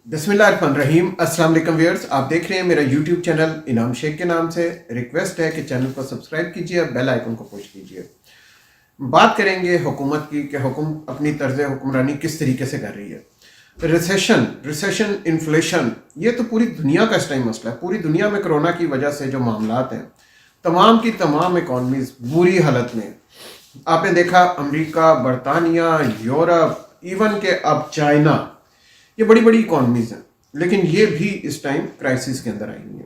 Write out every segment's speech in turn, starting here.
बिस्मिल्लाहिर्रहमानिर्रहीम। अस्सलाम वालेकुम व्यूअर्स, आप देख रहे हैं मेरा यूट्यूब चैनल इनाम शेख के नाम से। रिक्वेस्ट है कि चैनल को सब्सक्राइब कीजिए, बेल आइकन को पुश कीजिए। बात करेंगे हुकूमत की कि हुकूमत अपनी तर्ज हुक्मरानी किस तरीके से कर रही है। रिसेशन, इन्फ्लेशन, ये तो पूरी दुनिया का इस टाइम मसला है। पूरी दुनिया में कोरोना की वजह से जो मामलात हैं, तमाम की तमाम इकॉनमीज बुरी हालत में। आपने देखा अमेरिका, बरतानिया, यूरोप, इवन के अब चाइना, ये बड़ी बड़ी इकॉनमीज हैं, लेकिन ये भी इस टाइम क्राइसिस के अंदर आई हुई है।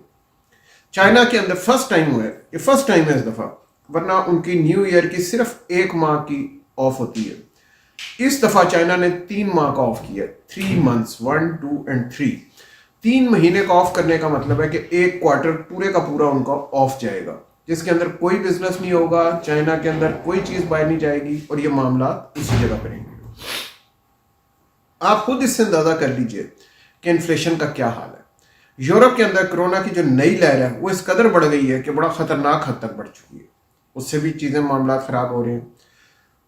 चाइना के अंदर फर्स्ट टाइम हुआ है, ये फर्स्ट टाइम है इस दफ़ा, वरना उनकी न्यू ईयर की सिर्फ 1 माह की ऑफ होती है। इस दफ़ा चाइना ने 3 माह का ऑफ किया, 3 मंथ्स, 1, 2 एंड 3। 3 महीने का ऑफ करने का मतलब है कि एक क्वार्टर पूरे का पूरा उनका ऑफ जाएगा, जिसके अंदर कोई बिजनेस नहीं होगा, चाइना के अंदर कोई चीज़ बाहर नहीं जाएगी और ये मामला उसी जगह पर रहेंगे। आप खुद इससे अंदाजा कर लीजिए कि इन्फ्लेशन का क्या हाल है। यूरोप के अंदर कोरोना की जो नई लहर है वो इस कदर बढ़ गई है कि बड़ा खतरनाक हद तक बढ़ चुकी है। उससे भी चीजें मामला खराब हो रहे हैं।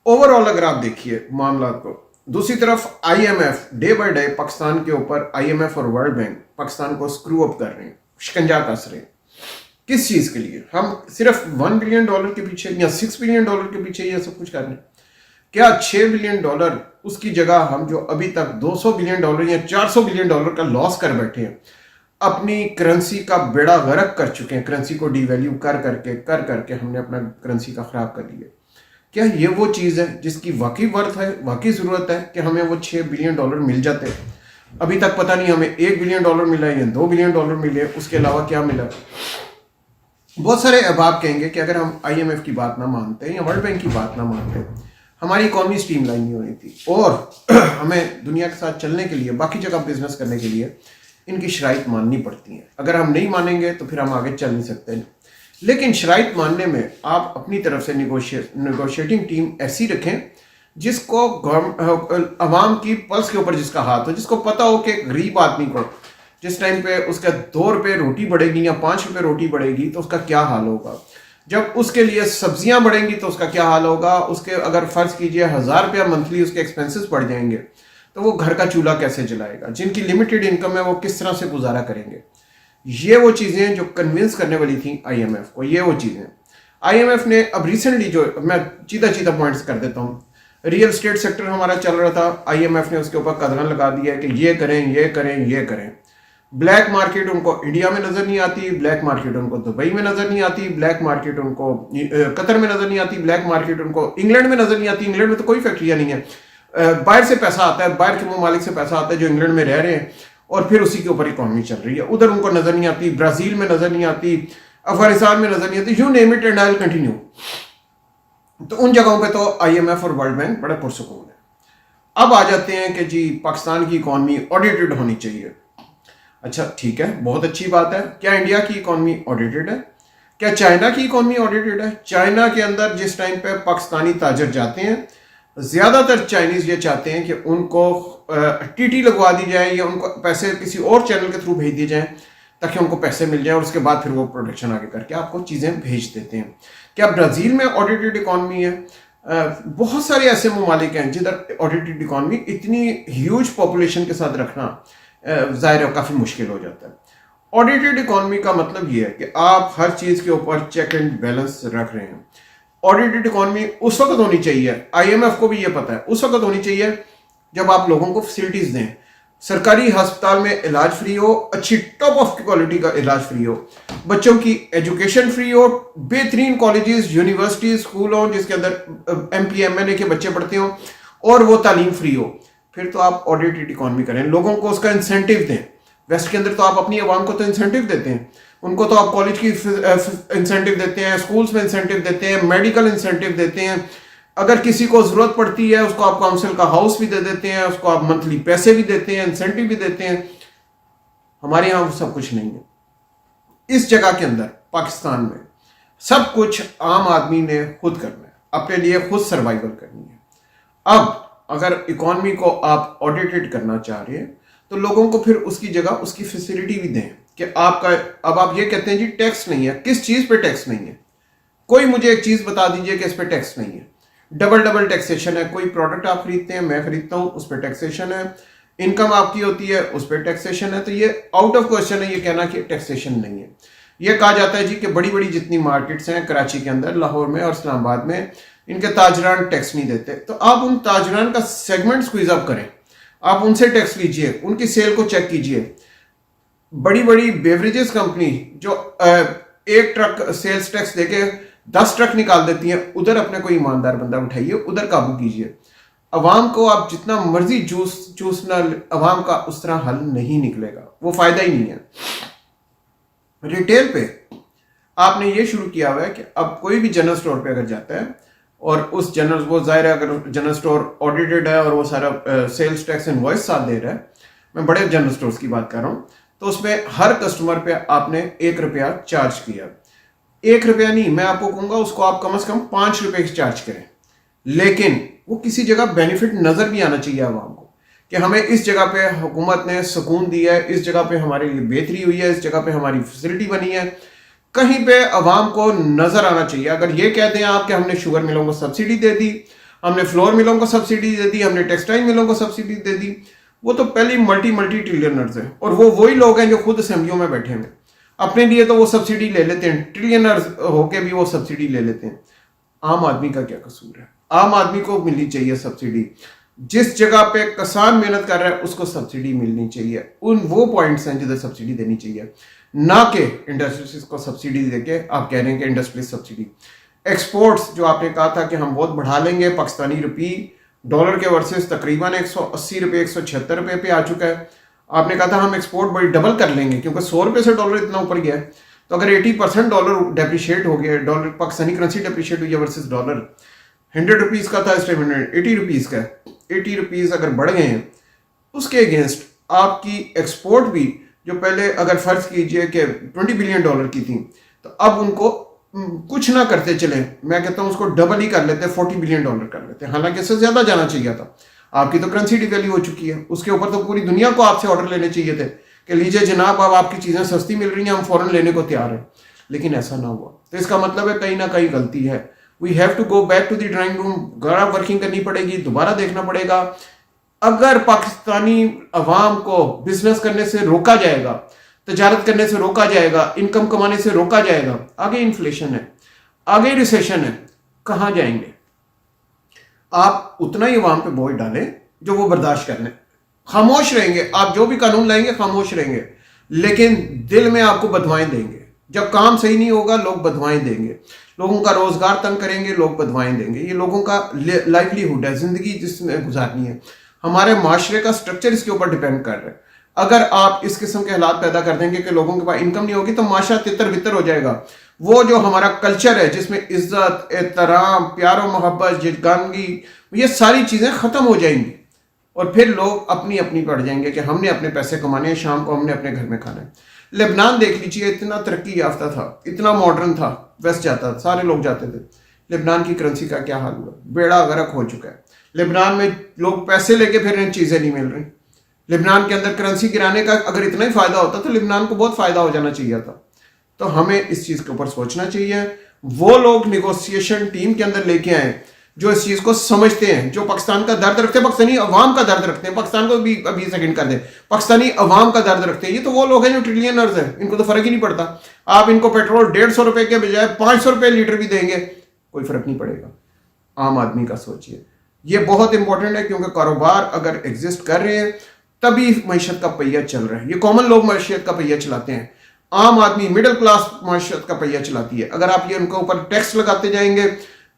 ओवरऑल अगर आप देखिए मामला को, दूसरी तरफ IMF day by day Pakistan के ऊपर, आईएमएफ और वर्ल्ड बैंक पाकिस्तान को स्क्रू अप कर रहे हैं, शिकंजा कस रहे हैं। किस चीज के लिए? हम सिर्फ $1 बिलियन के पीछे या $6 बिलियन के पीछे ये सब कुछ कर रहे हैं? क्या $6 बिलियन उसकी जगह हम जो अभी तक $200 बिलियन या $400 बिलियन का लॉस कर बैठे हैं, अपनी करेंसी का बेड़ा गर्क कर चुके हैं। करेंसी को डिवैल्यू कर करके हमने अपना करेंसी का खराब कर लिया। क्या ये वो चीज़ है जिसकी वाकई वर्थ है, वाकई ज़रूरत है कि हमें वो $6 बिलियन मिल जाते हैं? अभी तक पता नहीं हमें $1 बिलियन मिला है या $2 बिलियन मिले, उसके अलावा क्या मिला। बहुत सारे अहबाब कहेंगे कि अगर हम आईएमएफ की बात ना मानते या वर्ल्ड बैंक की बात ना मानते, हमारी इकॉनमी स्ट्रीमलाइन नहीं होनी थी और हमें दुनिया के साथ चलने के लिए, बाकी जगह बिजनेस करने के लिए इनकी शराइत माननी पड़ती हैं। अगर हम नहीं मानेंगे तो फिर हम आगे चल नहीं सकते। लेकिन शराइत मानने में आप अपनी तरफ से निगोशिएटिंग टीम ऐसी रखें जिसको अवाम की पल्स के ऊपर जिसका हाथ हो, जिसको पता हो कि गरीब आदमी को जिस टाइम पे उसका ₹2 रोटी बढ़ेगी या ₹5 रोटी बढ़ेगी तो उसका क्या हाल होगा। जब उसके लिए सब्जियां बढ़ेंगी तो उसका क्या हाल होगा। उसके अगर फर्ज कीजिए ₹1000 मंथली उसके एक्सपेंसेस बढ़ जाएंगे तो वो घर का चूल्हा कैसे जलाएगा। जिनकी लिमिटेड इनकम है वो किस तरह से गुजारा करेंगे। ये वो चीज़ें जो कन्विंस करने वाली थी आईएमएफ को। ये वो चीज़ें आईएमएफ ने अब रिसेंटली, जो मैं चीता पॉइंट्स कर देता हूँ, रियल स्टेट सेक्टर हमारा चल रहा था, आईएमएफ ने उसके ऊपर कदम लगा दिया कि ये करें, ये करें, ये करें। ब्लैक मार्केट उनको इंडिया में नजर नहीं आती, ब्लैक मार्केट उनको दुबई में नजर नहीं आती, ब्लैक मार्केट उनको कतर में नजर नहीं आती, ब्लैक मार्केट उनको इंग्लैंड में नजर नहीं आती। इंग्लैंड में तो कोई फैक्ट्रियां नहीं है। बाहर से पैसा आता है, बाहर के ममालिक से पैसा आता है जो इंग्लैंड में रह रहे हैं और फिर उसी के ऊपर इकॉनमी चल रही है। उधर उनको नजर नहीं आती, ब्राजील में नजर नहीं आती, अफगानिस्तान में नजर नहीं आती, you name it and I will continue. तो उन जगहों पे तो आईएमएफ और वर्ल्ड बैंक बड़े पुरसुकून है। अब आ जाते हैं कि जी पाकिस्तान की इकॉनमी ऑडिटेड होनी चाहिए। अच्छा ठीक है, बहुत अच्छी बात है। क्या इंडिया की इकॉनमी ऑडिटेड है? क्या चाइना की इकॉनमी ऑडिटेड है? चाइना के अंदर जिस टाइम पे पाकिस्तानी ताजर जाते हैं, ज्यादातर चाइनीज ये चाहते हैं कि उनको टीटी लगवा दी जाए या उनको पैसे किसी और चैनल के थ्रू भेज दिए जाए ताकि उनको पैसे मिल जाए और उसके बाद फिर वो प्रोडक्शन आगे करके आपको चीजें भेज देते हैं। क्या ब्राजील में ऑडिटेड इकॉनमी है? बहुत सारे ऐसे ममालिक हैं जिधर ऑडिटेड इकॉनमी इतनी ह्यूज पॉपुलेशन के साथ रखना जाहिर है काफ़ी मुश्किल हो जाता है। ऑडिटेड इकॉनमी का मतलब ये है कि आप हर चीज़ के ऊपर चेक एंड बैलेंस रख रहे हैं। ऑडिटेड इकॉनमी उस वक्त होनी चाहिए, आईएमएफ को भी ये पता है, उस वक्त होनी चाहिए जब आप लोगों को फैसिलिटीज दें। सरकारी अस्पताल में इलाज फ्री हो, अच्छी टॉप ऑफ क्वालिटी का इलाज फ्री हो, बच्चों की एजुकेशन फ्री हो, बेहतरीन कॉलेजेस, यूनिवर्सिटीज, स्कूल हो जिसके अंदर एमपी एमएनए के बच्चे पढ़ते हो और वो तालीम फ्री हो। फिर तो आप ऑडिटेड इकॉनमी करें, लोगों को उसका इंसेंटिव दें। वेस्ट के अंदर तो आप अपनी आवाम को तो इंसेंटिव देते हैं, उनको तो आप कॉलेज की इंसेंटिव देते हैं, स्कूल्स में इंसेंटिव देते हैं, मेडिकल इंसेंटिव देते हैं। अगर किसी को जरूरत पड़ती है उसको आप काउंसिल का हाउस भी दे देते हैं, उसको आप मंथली पैसे भी देते हैं, इंसेंटिव भी देते हैं। हमारे यहाँ सब कुछ नहीं है। इस जगह के अंदर पाकिस्तान में सब कुछ आम आदमी ने खुद करना है, अपने लिए खुद सर्वाइवल करनी है। अब अगर इकॉनमी को आप ऑडिटेड करना चाह रहे हैं तो लोगों को फिर उसकी जगह उसकी फैसिलिटी भी दें कि आपका, अब आप ये कहते हैं जी टैक्स नहीं है। किस चीज पे टैक्स नहीं है? कोई मुझे एक चीज बता दीजिए कि इस पे टैक्स नहीं है। डबल टैक्सेशन है। कोई प्रोडक्ट आप खरीदते हैं, मैं खरीदता हूं, उस पर टैक्सेशन है। इनकम आपकी होती है उस पर टैक्सेशन है। तो ये आउट ऑफ क्वेश्चन है ये कहना कि टैक्सेशन नहीं है। ये कहा जाता है जी कि बड़ी बड़ी जितनी मार्केट्स हैं कराची के अंदर, लाहौर में और इस्लामाबाद में, इनके ताजरान टैक्स नहीं देते। तो आप उन ताजरान का सेगमेंट स्क्वीज अप करें, आप उनसे टैक्स लीजिए, उनकी सेल को चेक कीजिए। बड़ी बड़ी बेवरेजेस कंपनी जो एक ट्रक सेल्स टैक्स देके 10 ट्रक निकाल देती हैं, उधर अपने कोई ईमानदार बंदा उठाइए, उधर काबू कीजिए। अवाम को आप जितना मर्जी चूसना, अवाम का उस तरह हल नहीं निकलेगा, वो फायदा ही नहीं है। रिटेल पे आपने ये शुरू किया हुआ है कि अब कोई भी जनरल स्टोर पे अगर जाता है और उस जनरल, वो जाहिर है अगर जनरल स्टोर ऑडिटेड है और वो सारा सेल्स टैक्स इनवॉइस साथ दे रहा है, मैं बड़े जनरल स्टोर्स की बात कर रहा हूँ, तो उसमें हर कस्टमर पे आपने 1 रुपया चार्ज किया। 1 रुपया नहीं, मैं आपको कहूंगा उसको आप कम से कम 5 रुपए की चार्ज करें, लेकिन वो किसी जगह बेनिफिट नजर भी आना चाहिए आवाम को कि हमें इस जगह पे हुकूमत ने सुकून दिया है, इस जगह पे हमारे लिए बेहतरी हुई है, इस जगह पे हमारी फैसिलिटी बनी है, कहीं पे अवाम को नजर आना चाहिए। अगर ये कहते हैं आप कि हमने शुगर मिलों को सब्सिडी दे दी, हमने फ्लोर मिलों को सब्सिडी दे दी, हमने टेक्सटाइल मिलों को सब्सिडी दे दी, वो तो पहले मल्टी ट्रिलियनर्स हैं और वो वही लोग हैं जो खुद असेंबलियों में बैठे हैं। अपने लिए तो वो सब्सिडी ले लेते हैं, ट्रिलियनर्स होके भी वो सब्सिडी ले लेते हैं। आम आदमी का क्या कसूर है? आम आदमी को मिलनी चाहिए सब्सिडी। जिस जगह पे किसान मेहनत कर रहा है उसको सब्सिडी मिलनी चाहिए। उन वो पॉइंट्स हैं जिधर सब्सिडी देनी चाहिए, ना कि इंडस्ट्रीज को सब्सिडी देके आप कह रहे हैं कि इंडस्ट्री सब्सिडी। एक्सपोर्ट्स जो आपने कहा था कि हम बहुत बढ़ा लेंगे, पाकिस्तानी रुपी डॉलर के वर्सेस तकरीबन 180 रुपये 176 रुपये पे आ चुका है। आपने कहा था हम एक्सपोर्ट बड़ी डबल कर लेंगे क्योंकि 100 रुपये से डॉलर इतना ऊपर गया है। तो अगर 80% डॉलर डेप्रिशिएट हो गया, डॉलर पाकिस्तानी करेंसी डेप्रिशिएट हुई है वर्सेस डॉलर, 100 रुपीज़ का था इस टाइम 180 रुपीज़ का, 80 रुपीज़ अगर बढ़ गए हैं, उसके अगेंस्ट आपकी एक्सपोर्ट भी जो पहले अगर फर्ज कीजिए कि 20 बिलियन डॉलर की थी, तो अब उनको कुछ ना करते चले, मैं कहता हूं उसको डबल ही कर लेते, 40 बिलियन डॉलर कर लेते। हालांकि इससे ज्यादा जाना चाहिए था। आपकी तो करेंसी डिवैल्यू हो चुकी है, उसके ऊपर तो पूरी दुनिया को आपसे ऑर्डर लेने चाहिए थे कि लीजिए जनाब अब आपकी चीजें सस्ती मिल रही हैं, हम फौरन लेने को तैयार हैं, लेकिन ऐसा ना हुआ। तो इसका मतलब है कहीं ना कहीं गलती है। We have to go back to the drawing room, दोबारा वर्किंग करनी पड़ेगी, दोबारा देखना पड़ेगा। अगर पाकिस्तानी अवाम को बिजनेस करने से रोका जाएगा, तजारत करने से रोका जाएगा, इनकम कमाने से रोका जाएगा, आगे इन्फ्लेशन है, आगे रिसेशन है, कहां जाएंगे? आप उतना ही अवाम पे बोझ डालें जो वो बर्दाश्त कर लें। खामोश रहेंगे, आप जो भी कानून लाएंगे खामोश रहेंगे, लेकिन दिल में आपको बदवाएं देंगे। जब काम सही नहीं होगा लोग बदवाएं देंगे, लोगों का रोजगार तंग करेंगे, लोग बदवाएं देंगे। ये लोगों का लाइवलीहुड है, जिंदगी जिसमें गुजारनी है। हमारे माशरे का स्ट्रक्चर इसके ऊपर डिपेंड कर रहा है। अगर आप इस किस्म के हालात पैदा कर देंगे कि लोगों के पास इनकम नहीं होगी तो माशरा तितर बितर हो जाएगा। वो जो हमारा कल्चर है जिसमें इज्जत, एहतराम, प्यार और मोहब्बत, जिदगानगी, ये सारी चीजें खत्म हो जाएंगी और फिर लोग अपनी अपनी पड़ जाएंगे कि हमने अपने पैसे कमाने हैं, शाम को हमने अपने घर में खाना है। लेबनान देख लीजिए, इतना तरक्की याफ्ता था, इतना मॉडर्न था, वेस्ट जाता था, सारे लोग जाते थे। लेबनान की करेंसी का क्या हाल हुआ? बेड़ा गर्क हो चुका है। लेबनान में लोग पैसे लेके फिर इन चीजें नहीं मिल रही। लेबनान के अंदर करेंसी गिराने का अगर इतना ही फायदा होता तो लेबनान को बहुत फायदा हो जाना चाहिए था। तो हमें इस चीज के ऊपर सोचना चाहिए। वो लोग निगोशिएशन टीम के अंदर लेके आए जो इस चीज को समझते हैं, जो पाकिस्तान का दर्द रखते हैं, पाकिस्तानी अवाम का दर्द रखते हैं। पाकिस्तान को भी अभी सेकंड कर दे, पाकिस्तानी अवाम का दर्द रखते हैं। ये तो वो लोग हैं जो ट्रिलियनर्स हैं, इनको तो फर्क ही नहीं पड़ता। आप इनको पेट्रोल 150 रुपए के बजाय 500 रुपए लीटर भी देंगे, कोई फर्क नहीं पड़ेगा। आम आदमी का सोचिए, ये बहुत इंपॉर्टेंट है क्योंकि कारोबार अगर एग्जिस्ट कर रहे हैं तभी मैशत का पहिया चल रहा है। ये कॉमन लोग मैशत का पहिया चलाते हैं, आम आदमी मिडिल क्लास मैशत का पहिया चलाती है। अगर आप ये उनके ऊपर टैक्स लगाते जाएंगे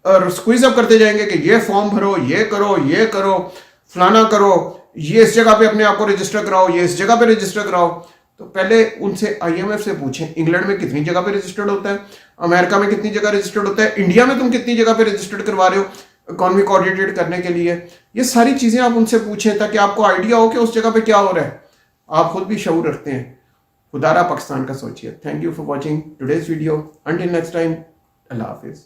और स्क्वीज अप करते जाएंगे कि ये फॉर्म भरो, ये करो, ये करो, फलाना करो, ये इस जगह पे अपने आप को रजिस्टर कराओ, ये इस जगह पे रजिस्टर कराओ, तो पहले उनसे IMF से पूछें इंग्लैंड में कितनी जगह पे रजिस्टर्ड होता है, अमेरिका में कितनी जगह रजिस्टर्ड होता है, इंडिया में तुम कितनी जगह पे रजिस्टर्ड करवा रहे हो इकोनॉमी को ऑडिटेड करने के लिए। ये सारी चीजें आप उनसे पूछें ताकि आपको आइडिया हो कि उस जगह पे क्या हो रहा है। आप खुद भी शऊर रखते हैं। खुदारा पाकिस्तान का सोचिए। Thank you for watching today's video. Until next time, Allah Hafiz.